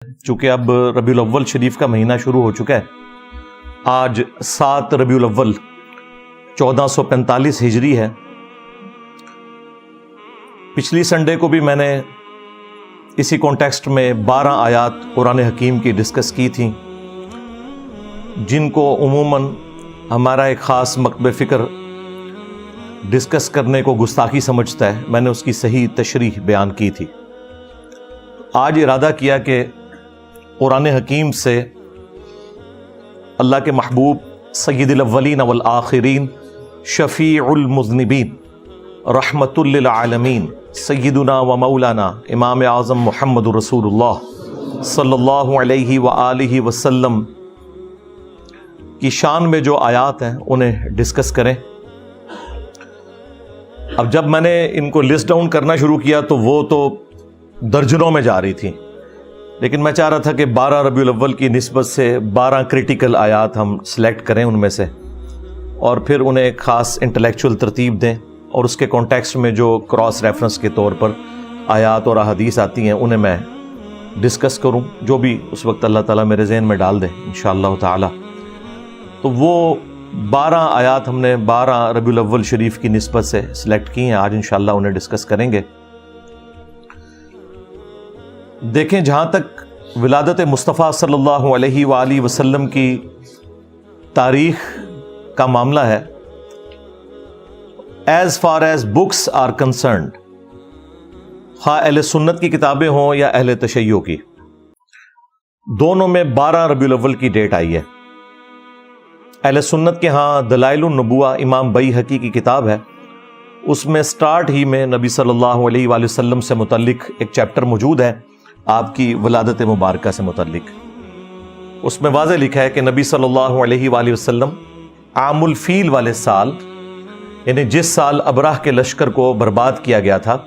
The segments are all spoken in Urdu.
چونکہ اب ربیع الاول شریف کا مہینہ شروع ہو چکا ہے. آج 7 ربیع الاول 1445 ہجری ہے. پچھلی سنڈے کو بھی میں نے اسی کانٹیکسٹ میں 12 آیات قرآن حکیم کی ڈسکس کی تھیں، جن کو عموماً ہمارا ایک خاص مکتب فکر ڈسکس کرنے کو گستاخی سمجھتا ہے. میں نے اس کی صحیح تشریح بیان کی تھی. آج ارادہ کیا کہ قرآن حکیم سے اللہ کے محبوب سید الاولین والآخرین، شفیع المذنبین، رحمت للعالمین، سیدنا و مولانا امام اعظم محمد رسول اللہ صلی اللہ علیہ وآلہ وسلم کی شان میں جو آیات ہیں انہیں ڈسکس کریں. اب جب میں نے ان کو لسٹ ڈاؤن کرنا شروع کیا تو وہ تو درجنوں میں جا رہی تھی، لیکن میں چاہ رہا تھا کہ 12 ربیع الاول کی نسبت سے 12 کریٹیکل آیات ہم سلیکٹ کریں ان میں سے، اور پھر انہیں ایک خاص انٹلیکچول ترتیب دیں، اور اس کے کانٹیکسٹ میں جو کراس ریفرنس کے طور پر آیات اور احادیث آتی ہیں انہیں میں ڈسکس کروں، جو بھی اس وقت اللہ تعالیٰ میرے ذہن میں ڈال دے انشاءاللہ تعالی. تو وہ 12 آیات ہم نے 12 ربیع الاول شریف کی نسبت سے سلیکٹ کی ہیں. آج انشاءاللہ انہیں ڈسکس کریں گے. دیکھیں، جہاں تک ولادت مصطفیٰ صلی اللہ علیہ وآلہ وسلم کی تاریخ کا معاملہ ہے، as far as books are concerned, خواہ اہل سنت کی کتابیں ہوں یا اہل تشیع کی، دونوں میں 12 ربیع الاول کی ڈیٹ آئی ہے. اہل سنت کے ہاں دلائل النبوہ امام بیہقی کی کتاب ہے، اس میں سٹارٹ ہی میں نبی صلی اللہ علیہ وآلہ وسلم سے متعلق ایک چیپٹر موجود ہے، آپ کی ولادت مبارکہ سے متعلق. اس میں واضح لکھا ہے کہ نبی صلی اللہ علیہ وآلہ وسلم عام الفیل والے سال، یعنی جس سال ابرہ کے لشکر کو برباد کیا گیا تھا،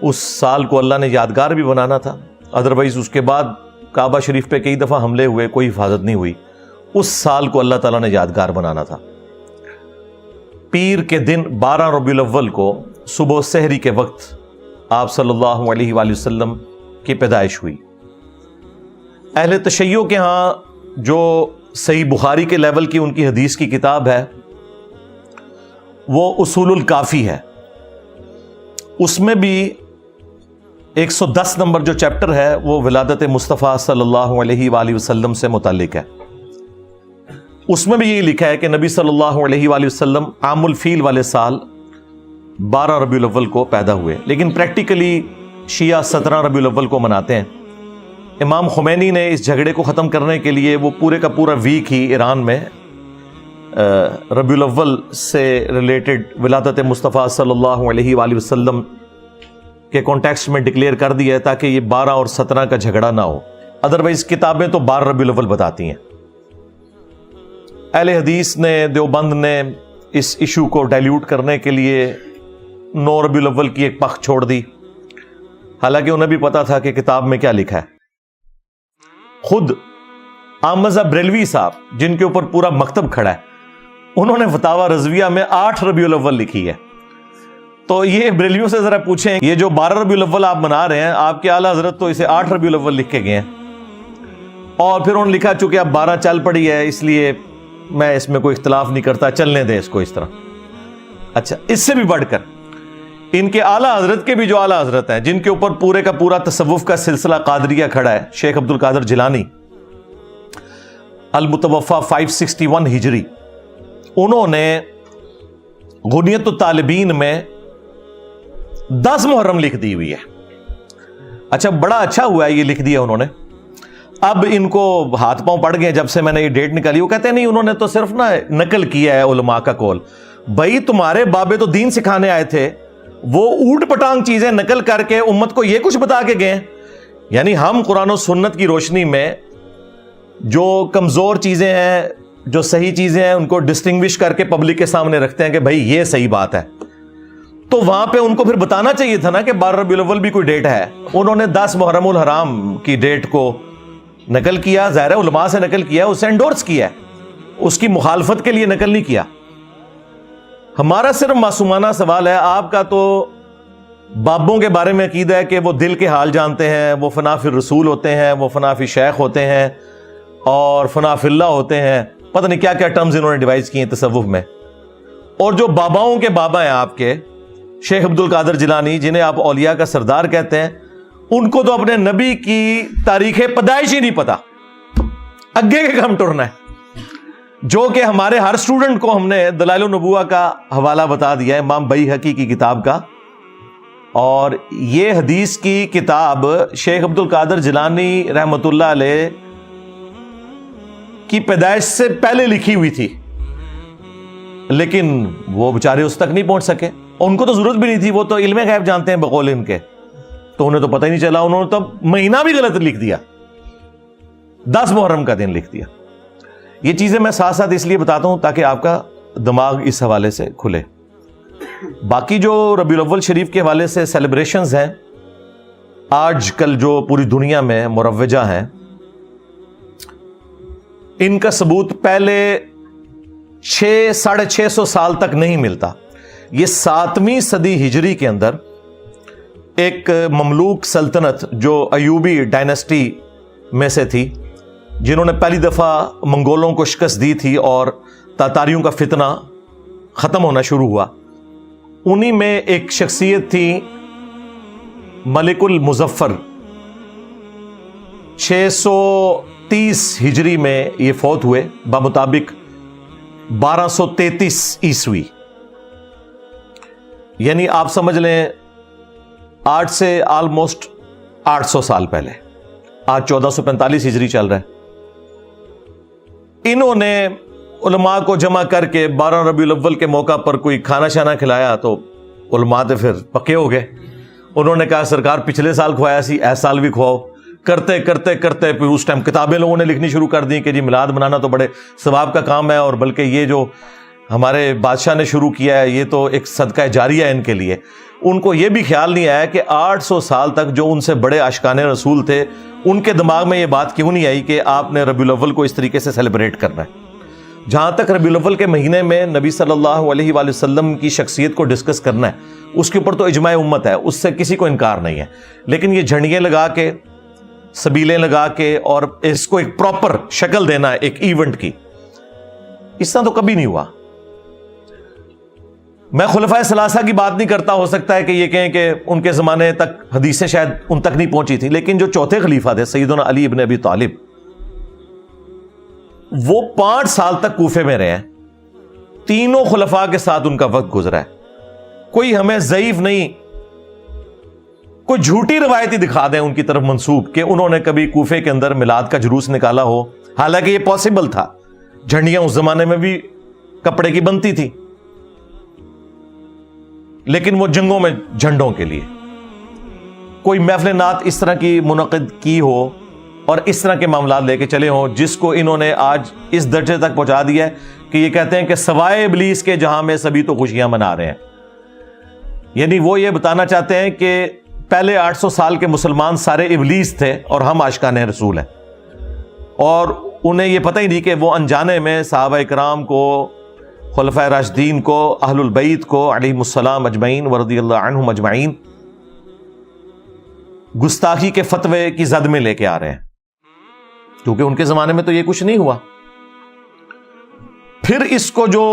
اس سال کو اللہ نے یادگار بھی بنانا تھا. ادروائز اس کے بعد کعبہ شریف پہ کئی دفعہ حملے ہوئے، کوئی حفاظت نہیں ہوئی. اس سال کو اللہ تعالیٰ نے یادگار بنانا تھا. پیر کے دن 12 ربیع الاول کو صبح سحری کے وقت آپ صلی اللہ علیہ وآلہ وسلم کی پیدائش ہوئی. اہل تشیع کے ہاں جو صحیح بخاری کے لیول کی ان کی حدیث کی کتاب ہے وہ اصول الکافی ہے. اس میں بھی 110 نمبر جو چیپٹر ہے وہ ولادت مصطفیٰ صلی اللہ علیہ وآلہ وسلم سے متعلق ہے. اس میں بھی یہی لکھا ہے کہ نبی صلی اللہ علیہ وآلہ وسلم عام الفیل والے سال 12 ربیع الاول کو پیدا ہوئے، لیکن پریکٹیکلی شیعہ 17 ربیع الاول کو مناتے ہیں. امام خمینی نے اس جھگڑے کو ختم کرنے کے لیے وہ پورے کا پورا ویک ہی ایران میں ربیع الاول سے ریلیٹڈ ولادت مصطفیٰ صلی اللہ علیہ وآلہ وسلم کے کانٹیکسٹ میں ڈکلیئر کر دیا ہے تاکہ یہ 12 اور 17 کا جھگڑا نہ ہو. ادروائز کتابیں تو 12 ربیع الاول بتاتی ہیں. اہل حدیث نے، دیوبند نے اس ایشو کو ڈائلیوٹ کرنے کے لیے 9 ربیع الاول کی ایک پخ چھوڑ دی، حالانکہ انہیں بھی پتا تھا کہ کتاب میں کیا لکھا ہے. خود احمد بریلوی صاحب، جن کے اوپر پورا مکتب کھڑا ہے، انہوں نے فتاوی رضویہ میں 8 ربیع الاول لکھی ہے. تو یہ بریلویوں سے ذرا پوچھیں، یہ جو 12 ربیع الاول آپ منا رہے ہیں، آپ کے اعلیٰ حضرت تو اسے 8 ربیع الاول لکھ کے گئے ہیں، اور پھر انہوں نے لکھا چونکہ اب 12 چل پڑی ہے اس لیے میں اس میں کوئی اختلاف نہیں کرتا، چلنے دیں اس کو اس طرح. اچھا، اس سے بھی بڑھ کر ان کے اعلیٰ حضرت کے بھی جو اعلیٰ حضرت ہیں، جن کے اوپر پورے کا پورا تصوف کا سلسلہ قادریہ کھڑا ہے، شیخ عبد القادر جیلانی المتوفی 561 ہجری، انہوں نے غنیت الطالبین میں 10 محرم لکھ دی ہوئی ہے. اچھا، بڑا اچھا ہوا ہے یہ لکھ دیا انہوں نے. اب ان کو ہاتھ پاؤں پڑ گئے جب سے میں نے یہ ڈیٹ نکالی. وہ کہتے ہیں نہیں، انہوں نے تو صرف نقل کیا ہے علماء کا قول. بھائی تمہارے بابے تو دین سکھانے آئے تھے، وہ اوٹ پٹانگ چیزیں نقل کر کے امت کو یہ کچھ بتا کے گئے. یعنی ہم قرآن و سنت کی روشنی میں جو کمزور چیزیں ہیں، جو صحیح چیزیں ہیں، ان کو ڈسٹنگوش کر کے پبلک کے سامنے رکھتے ہیں کہ بھائی یہ صحیح بات ہے. تو وہاں پہ ان کو پھر بتانا چاہیے تھا نا کہ 12 ربیع الاول بھی کوئی ڈیٹ ہے. انہوں نے 10 محرم الحرام کی ڈیٹ کو نقل کیا، ظاہر ہے علماء سے نقل کیا، اسے انڈورس کیا، اس کی مخالفت کے لیے نقل نہیں کیا. ہمارا صرف معصومانہ سوال ہے، آپ کا تو بابوں کے بارے میں عقیدہ ہے کہ وہ دل کے حال جانتے ہیں، وہ فنا فی الرسول ہوتے ہیں، وہ فنا فی شیخ ہوتے ہیں، اور فنا فی اللہ ہوتے ہیں، پتہ نہیں کیا کیا ٹرمز انہوں نے ڈیوائز کیے ہیں تصوف میں۔ اور جو باباؤں کے بابا ہیں آپ کے شیخ عبد القادر جیلانی، جنہیں آپ اولیاء کا سردار کہتے ہیں، ان کو تو اپنے نبی کی تاریخ پیدائش ہی نہیں پتا، اگے کے کم ٹرنا ہے، جو کہ ہمارے ہر سٹوڈنٹ کو ہم نے دلائل النبوہ کا حوالہ بتا دیا ہے، امام بیہقی کی کتاب کا۔ اور یہ حدیث کی کتاب شیخ عبد القادر جیلانی رحمۃ اللہ علیہ کی پیدائش سے پہلے لکھی ہوئی تھی، لیکن وہ بیچارے اس تک نہیں پہنچ سکے، ان کو تو ضرورت بھی نہیں تھی، وہ تو علم غیب جانتے ہیں بقول ان کے، تو انہیں تو پتہ ہی نہیں چلا، انہوں نے تو مہینہ بھی غلط لکھ دیا، 10 محرم کا دن لکھ دیا۔ یہ چیزیں میں ساتھ ساتھ اس لیے بتاتا ہوں تاکہ آپ کا دماغ اس حوالے سے کھلے۔ باقی جو ربیع الاول شریف کے حوالے سے سیلیبریشنز ہیں آج کل جو پوری دنیا میں مروجہ ہیں، ان کا ثبوت پہلے 600-650 سال تک نہیں ملتا۔ یہ 7ویں صدی ہجری کے اندر ایک مملوک سلطنت جو ایوبی ڈائنسٹی میں سے تھی، جنہوں نے پہلی دفعہ منگولوں کو شکست دی تھی اور تاتاریوں کا فتنہ ختم ہونا شروع ہوا، انہی میں ایک شخصیت تھی ملک المظفر۔ 630 ہجری میں یہ فوت ہوئے، بمطابق 1233 عیسوی، یعنی آپ سمجھ لیں آج سے آلموسٹ 800 سال پہلے، آج 1445 ہجری چل رہا ہے۔ انہوں نے علماء کو جمع کر کے 12 ربیع الاول کے موقع پر کوئی کھانا شانا کھلایا، تو علماء تو پھر پکے ہو گئے، انہوں نے کہا سرکار پچھلے سال کھوایا سی، اس سال بھی کھواؤ۔ کرتے کرتے کرتے پھر اس ٹائم کتابیں لوگوں نے لکھنی شروع کر دی کہ جی میلاد منانا تو بڑے ثواب کا کام ہے، اور بلکہ یہ جو ہمارے بادشاہ نے شروع کیا ہے یہ تو ایک صدقہ جاریہ ہے ان کے لیے۔ ان کو یہ بھی خیال نہیں آیا کہ 800 سال تک جو ان سے بڑے عاشقان رسول تھے، ان کے دماغ میں یہ بات کیوں نہیں آئی کہ آپ نے ربیع الاول کو اس طریقے سے سیلیبریٹ کرنا ہے۔ جہاں تک ربیع الاول کے مہینے میں نبی صلی اللہ علیہ وآلہ وسلم کی شخصیت کو ڈسکس کرنا ہے، اس کے اوپر تو اجماع امت ہے، اس سے کسی کو انکار نہیں ہے، لیکن یہ جھنڈیاں لگا کے، سبیلیں لگا کے، اور اس کو ایک پراپر شکل دینا ہے ایک ایونٹ کی، اس طرح تو کبھی نہیں ہوا۔ میں خلفائے ثلاثہ کی بات نہیں کرتا، ہو سکتا ہے کہ یہ کہیں کہ ان کے زمانے تک حدیثیں شاید ان تک نہیں پہنچی تھی، لیکن جو چوتھے خلیفہ تھے سیدنا علی ابن ابی طالب، وہ 5 سال تک کوفے میں رہے ہیں، تینوں خلفاء کے ساتھ ان کا وقت گزرا ہے۔ کوئی ہمیں ضعیف نہیں، کوئی جھوٹی روایتی دکھا دیں ان کی طرف منسوب کہ انہوں نے کبھی کوفے کے اندر میلاد کا جلوس نکالا ہو، حالانکہ یہ پاسبل تھا، جھنڈیاں اس زمانے میں بھی کپڑے کی بنتی تھی، لیکن وہ جنگوں میں جھنڈوں کے لیے۔ کوئی محفل نعت اس طرح کی منعقد کی ہو اور اس طرح کے معاملات لے کے چلے ہوں، جس کو انہوں نے آج اس درجے تک پہنچا دیا ہے کہ یہ کہتے ہیں کہ سوائے ابلیس کے جہاں میں سبھی تو خوشیاں منا رہے ہیں۔ یعنی وہ یہ بتانا چاہتے ہیں کہ پہلے 800 سال کے مسلمان سارے ابلیس تھے اور ہم عاشقان رسول ہیں، اور انہیں یہ پتہ ہی نہیں کہ وہ انجانے میں صحابہ کرام کو، خلفائے راشدین کو، اہل البیت کو علیہم السلام اجمعین ورضی اللہ عنہم اجمعین گستاخی کے فتوے کی زد میں لے کے آ رہے ہیں، کیونکہ ان کے زمانے میں تو یہ کچھ نہیں ہوا۔ پھر اس کو جو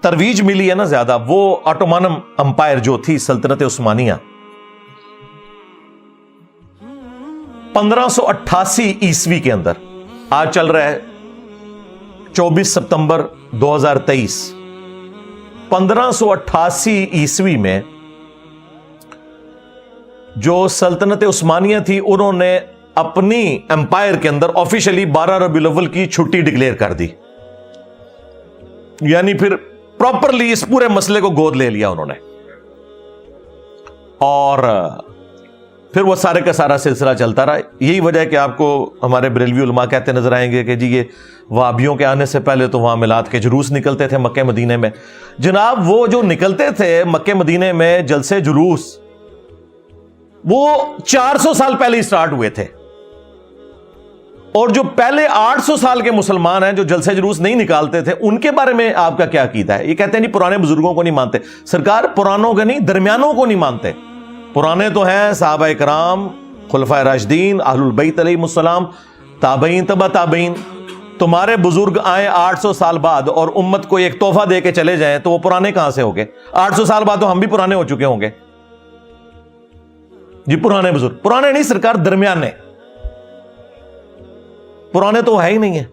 ترویج ملی ہے نا زیادہ، وہ آٹومان امپائر جو تھی سلطنت عثمانیہ، 1588 عیسوی کے اندر، آج چل رہا ہے 24 ستمبر 2023، 1588 عیسوی میں جو سلطنت عثمانیہ تھی، انہوں نے اپنی امپائر کے اندر آفیشلی 12 ربیع الاول کی چھٹی ڈکلیئر کر دی، یعنی پھر پراپرلی اس پورے مسئلے کو گود لے لیا انہوں نے، اور پھر وہ سارے کا سارا سلسلہ چلتا رہا۔ یہی وجہ ہے کہ آپ کو ہمارے بریلوی علماء کہتے نظر آئیں گے کہ جی یہ وہابیوں کے آنے سے پہلے تو وہاں میلاد کے جلوس نکلتے تھے مکہ مدینے میں۔ جناب وہ جو نکلتے تھے مکہ مدینے میں جلسے جلوس، وہ 400 سال پہلے سٹارٹ ہوئے تھے، اور جو پہلے 800 سال کے مسلمان ہیں جو جلسے جلوس نہیں نکالتے تھے، ان کے بارے میں آپ کا کیا عقیدہ ہے؟ یہ کہتے ہیں نہیں پرانے بزرگوں کو نہیں مانتے۔ سرکار پرانوں کا نہیں، درمیانوں کو نہیں مانتے، پرانے تو ہیں صحابہ کرام، خلفائے راشدین، اہل البیت علیہ السلام، تابعین، تبع تابعین. تمہارے بزرگ آئیں 800 سال بعد اور امت کو ایک تحفہ دے کے چلے جائیں تو وہ پرانے کہاں سے ہو گئے؟ 800 سال بعد تو ہم بھی پرانے ہو چکے ہوں گے. جی پرانے بزرگ، پرانے نہیں سرکار، درمیانے. پرانے تو ہے ہی نہیں ہیں.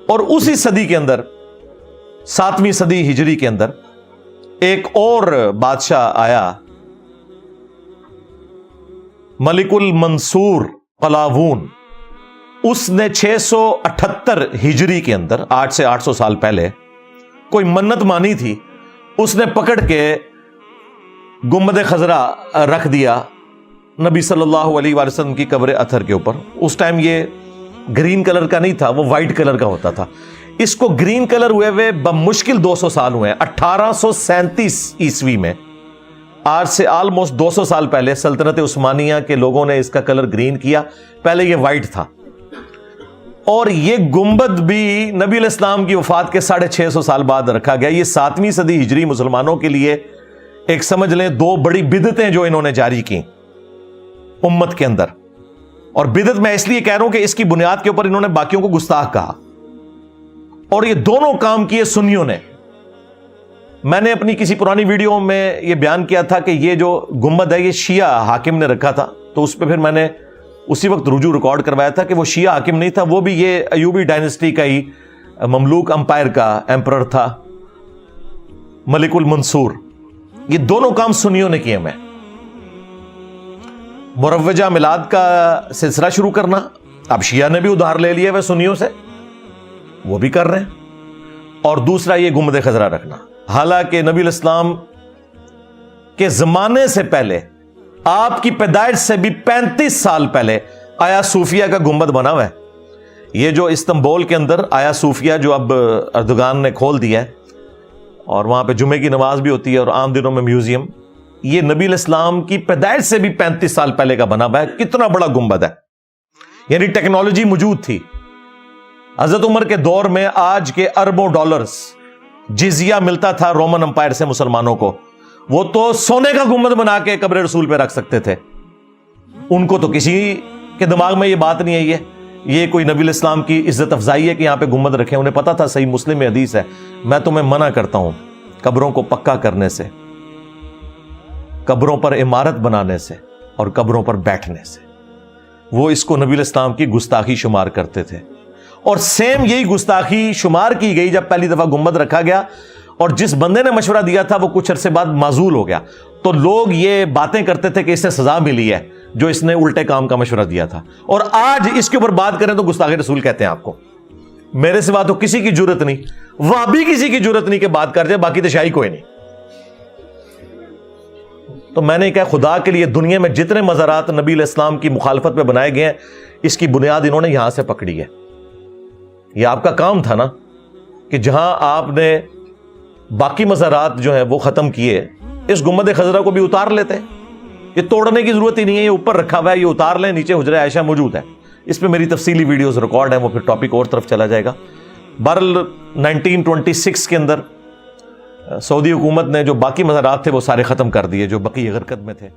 اور اسی صدی کے اندر، 7ویں صدی ہجری کے اندر، ایک اور بادشاہ آیا، ملک المنصور قلاوون. اس نے 678 ہجری کے اندر، 8 سے 800 سال پہلے، کوئی منت مانی تھی. اس نے پکڑ کے گنبد خضرا رکھ دیا نبی صلی اللہ علیہ وآلہ وسلم کی قبر اطہر کے اوپر. اس ٹائم یہ گرین کلر کا نہیں تھا، وہ وائٹ کلر کا ہوتا تھا. اس کو گرین کلر ہوئے بمشکل 200 سال ہوئے ہیں. 1837 عیسوی میں، آج سے آلموسٹ 200 سال پہلے، سلطنت عثمانیہ کے لوگوں نے اس کا کلر گرین کیا. پہلے یہ وائٹ تھا. اور یہ گنبد بھی نبی علیہ السلام کی وفات کے 650 سال بعد رکھا گیا. یہ 7ویں صدی ہجری مسلمانوں کے لیے ایک سمجھ لیں 2 بڑی بدعتیں جو انہوں نے جاری کی امت کے اندر. اور بدعت میں اس لیے کہہ رہا ہوں کہ اس کی بنیاد کے اوپر انہوں نے باقیوں کو گستاخ کہا. اور یہ دونوں کام کیے سنیوں نے. میں نے اپنی کسی پرانی ویڈیو میں یہ بیان کیا تھا کہ یہ جو گنبد ہے یہ شیعہ حاکم نے رکھا تھا. تو اس پہ پھر میں نے اسی وقت رجوع ریکارڈ کروایا تھا کہ وہ شیعہ حاکم نہیں تھا، وہ بھی یہ ایوبی ڈائنسٹی کا ہی مملوک امپائر کا ایمپرر تھا، ملک المنصور. یہ دونوں کام سنیوں نے کیے. میں مروجہ میلاد کا سلسلہ شروع کرنا، اب شیعہ نے بھی ادھار لے لیے وہ سنیوں سے، وہ بھی کر رہے ہیں. اور دوسرا یہ گنبد خضرا رکھنا. حالانکہ نبی علیہ السلام کے زمانے سے پہلے، آپ کی پیدائش سے بھی 35 سال پہلے، آیا صوفیہ کا گنبد بنا ہوا ہے. یہ جو استنبول کے اندر آیا صوفیہ جو اب اردوغان نے کھول دیا ہے اور وہاں پہ جمعے کی نماز بھی ہوتی ہے اور عام دنوں میں میوزیم، یہ نبی علیہ السلام کی پیدائش سے بھی 35 سال پہلے کا بنا ہوا ہے. کتنا بڑا گنبد ہے. یعنی ٹیکنالوجی موجود تھی. حضرت عمر کے دور میں آج کے اربوں ڈالرز جزیہ ملتا تھا رومن امپائر سے مسلمانوں کو. وہ تو سونے کا گنبد بنا کے قبر رسول پہ رکھ سکتے تھے. ان کو تو کسی کے دماغ میں یہ بات نہیں آئی ہے یہ کوئی نبی علیہ السلام کی عزت افزائی ہے کہ یہاں پہ گنبد رکھیں. انہیں پتا تھا، صحیح مسلم میں حدیث ہے، میں تمہیں منع کرتا ہوں قبروں کو پکا کرنے سے، قبروں پر عمارت بنانے سے اور قبروں پر بیٹھنے سے. وہ اس کو نبی علیہ السلام کی گستاخی شمار کرتے تھے. اور سیم یہی گستاخی شمار کی گئی جب پہلی دفعہ گنبد رکھا گیا. اور جس بندے نے مشورہ دیا تھا وہ کچھ عرصے بعد معزول ہو گیا. تو لوگ یہ باتیں کرتے تھے کہ اس سے سزا ملی ہے جو اس نے الٹے کام کا مشورہ دیا تھا. اور آج اس کے اوپر بات کریں تو گستاخی رسول کہتے ہیں آپ کو. میرے سوا تو کسی کی جرت نہیں، وہابی کسی کی جرت نہیں کہ بات کر جائے، باقی تو شاہی کوئی نہیں. تو میں نے کہا خدا کے لیے دنیا میں جتنے مزارات نبی علیہ السلام کی مخالفت پہ بنائے گئے ہیں، اس کی بنیاد انہوں نے یہاں سے پکڑی ہے. یہ آپ کا کام تھا نا کہ جہاں آپ نے باقی مزارات جو ہیں وہ ختم کیے، اس گنبد خضرا کو بھی اتار لیتے. یہ توڑنے کی ضرورت ہی نہیں ہے، یہ اوپر رکھا ہوا ہے، یہ اتار لیں. نیچے حجرہ عائشہ موجود ہے، اس پہ میری تفصیلی ویڈیوز ریکارڈ ہیں، وہ پھر ٹاپک اور طرف چلا جائے گا. بہرحال 1926 کے اندر سعودی حکومت نے جو باقی مزارات تھے وہ سارے ختم کر دیے جو بقی غرقد میں تھے.